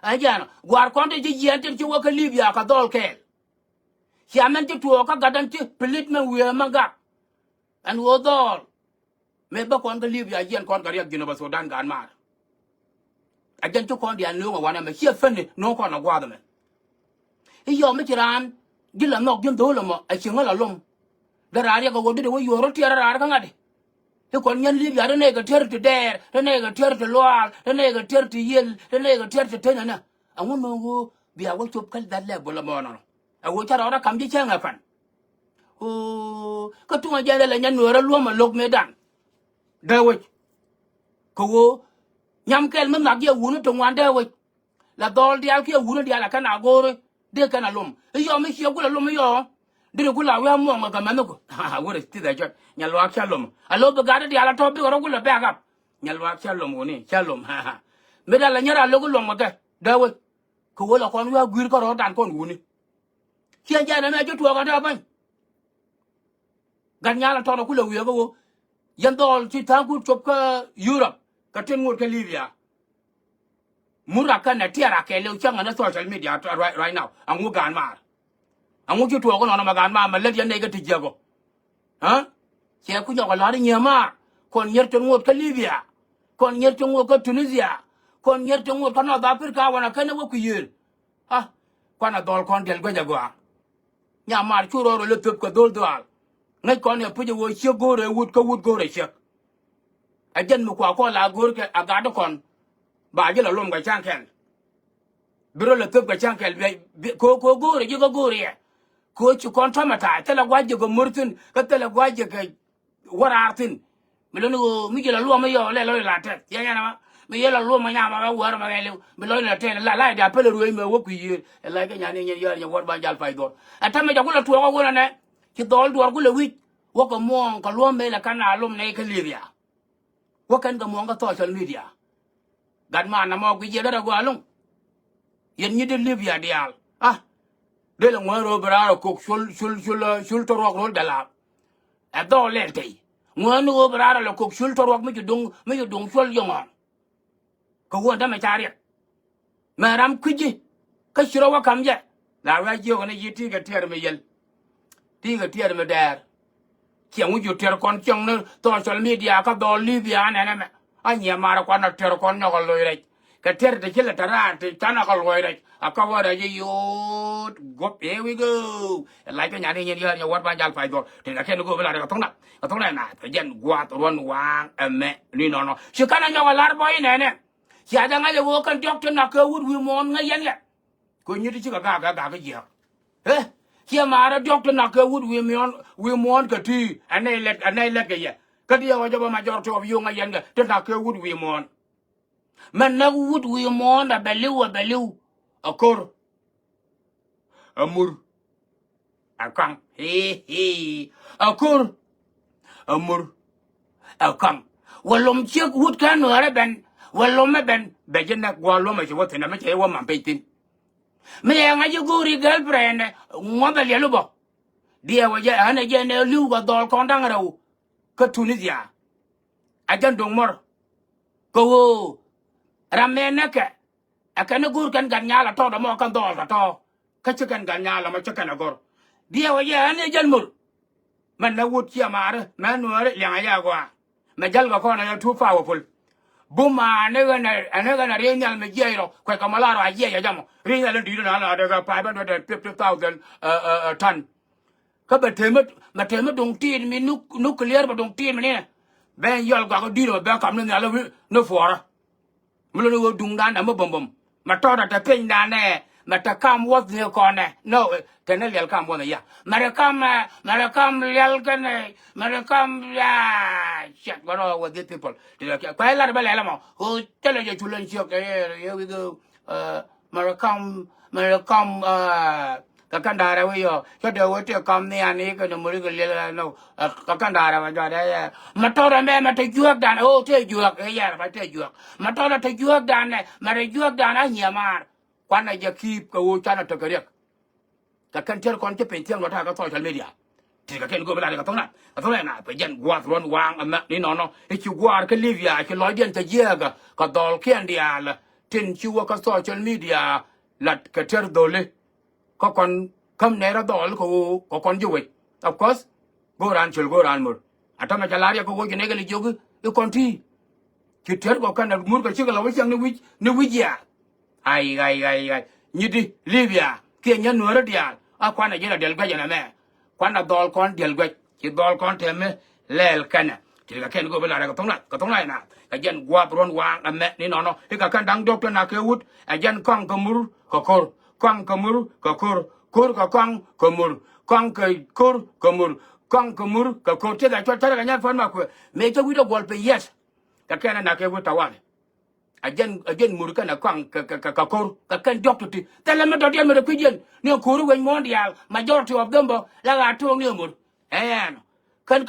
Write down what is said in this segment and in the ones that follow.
ajan gwar konde ji yenten ci waka libya ka dol kel chaman ci tuo ka gadan ci pilit men wi manga an wo dol me ba kon ka libya yen kon ka yak gino ba sudan gan mar ajan ci kon dia no wana me chi fene no kon na gwa da me e yo me tiran gila nok gin do lo mo a chi ngala lom da ra ya ko wo de wo yoro ti ra ka ngade e kon nyan libya de ne ga ter te der de ne ga ter te loal de ne ga ter te yel de ne ga ter te tenana angun no go biya wo chop kal dalle bola mo no a wo chara ora kam ji chenga fan o ka tunga jale la nyan no ra lo ma lok me dan da wo ko wo nyam kel men nak ye wunu to ngwan da wo la dol dia ke wunu dia la kana gore de kana lom e yo me chi go la lom yo de ko la wa mo ma ka ma ko ha wo re ti da jot nyal wa cha lom a lo be ga de dia la to bi ko la ba ga nyal wa cha lom woni cha lom ha me da la nyara lo ko lom ga da wo ko wo la kon wa gwir ko ro dan kon wuni chi ja na me jo to ga da ban gan nyala to ko la wi ga wo yan dol ti ta ku chop ka Europe ka ten ngur ka Libya muraka na tiara ke le changa na social media right now angu gan mar angu ti to ko no ma gan ma le yan ne ga ti jago ha che ku jo ko la ni ma kon yer ten ngur ka Libya kon yer ten ngur ka Tunisia kon yer ten ngur ka North Africa wana ka ne wo ku yer ha kwana dol kon del go jago nya mar chu ro le tup ko dol dol ngay kon ne pu je wo che gore wut ko wut gore che ajen mu kwa ko la gore ke aga do kon ba je la lom ga chan ken biro le tup ga chan ken ko gore je go gore ko chu kon ta mata ta la waje go murtin ka ta la waje ga warartin mi lo mi je la lo ma yo le lo la te ya ya na mi ye la lo ma nya ma war ma le mi lo la te la da pele ruoi me wo ku yi la ga nya ne ya war ba jal fai do ata me ja ko la tuo ko na ne ki dol duar ku le wi wo ko mo ka lo me la kana lom ne ka Libya wo kan ga mo ga social media gan ma na mo ku je da go alung yen ni de Libya dial de la ngoro bra ko sul to ro ro da la e do le te ngono bra la ko sul to ro mi dung sul yo ma ko wo da me chari ma ram ku ji ka shiro wa kam je la wa ji ko ne yiti ga ter me yel ti ga tier me der kiang u ter kon chong ne social media ka do Libya ne me anya mara kwa na ter kon no ko loire ka ter de chela tara te tana ko loire aka wara ye yo go here we go like nya ne ya wat ba jal fai do te na ken go bela ka tong na te jen gwa to ron wang eme ni no shi kana nya lar boy ne ya da nga le wo kan doctor na ka wud wi mon nga yen ya ko nyi ti ga je kia mara doctor na ke wood we mon ka ti anai let ke ya ka dia wa joba majority of you nga yanga te na ke wood we mon man na wood we mon da beliu akor amur akang he akor amur akang walom chek wood kan ore ben walom ben bejena walom je wote na me che wa mampetin me nga ju guri girlfriend ngoba le lubo dia waje ane je ne lu ga dol kon dang raw ka Tunisia ajan dong mor ko ramena ka akana gur kan ganyala to da mo kan dol to ka chikan ganyala ma chikan agor dia waje ane jan mur man na wut ya mare man wore le ya gwa ma jal ga ko na ya tu fa woful buma ne ga na renyal me jero ko kamalaro aje ya jamo renyal ndi na la daga 550,000 ton ka batema dong tin mi nuclear ba dong tin ne ben yol ga ko diro ba kam ne ala no fora mo lo dung dan da mo bom ma to da ta pen da ne ma ta kam wo ne ko ne no te ne lel kam wo ne ya mara kam lel ka ne mara kam ya chat what all with the people de ka kwa la ba le mo o tele je chulen chok here we go mara kam ka kan da ra we yo cho de wo te kam ne ani ka no mo ri le no ka kan da ra ba ja de ma to da me ma te juak dan o te juak ya ba te juak ma to da te juak dan ne ma re juak dan a nya mar kwana ja kip ka wo chana to kariak ka kan ter kon te pen tiang ta ka social media ti ka ken go bela ka tong na pe jen gwa ron wang ama ni no e chi gwa ka Libya ke lo den ta jega ka dol ken dia la tin chiwa ka social media lat ka ter dole ko kon kam nera dol ko kon juwe of course go ran mur atama jalaria ko go ne gali jogu e konti ki ter ko kan mur ka chigala wi chang ni wi ya ai nyidi libya ke nya nuara dia akwana jela del gajana me kwana dol kon del gaj ki dol kon teme lel kana ti ka ken go bela ka tongla na ka jen gwa bron wa ame ni no e ka kan dang doctor na ke wut a jen kong kamur ko kor kong kamur ko kor ka kong kamur kong ka kor kamur kong kamur ka kor te da to ka nya fan ma ko me to wi do gol pe yes ka ken na ke wut tawane ajen murka na kwang ka kor ka kan doctor ti tele me do dia me ku jen ni kor wen mondial majority of them bo la ga to ni mur kan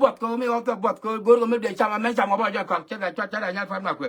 bot ko me bot ko gor ko me de chama men chama ba ja ka cha nya fan ma ku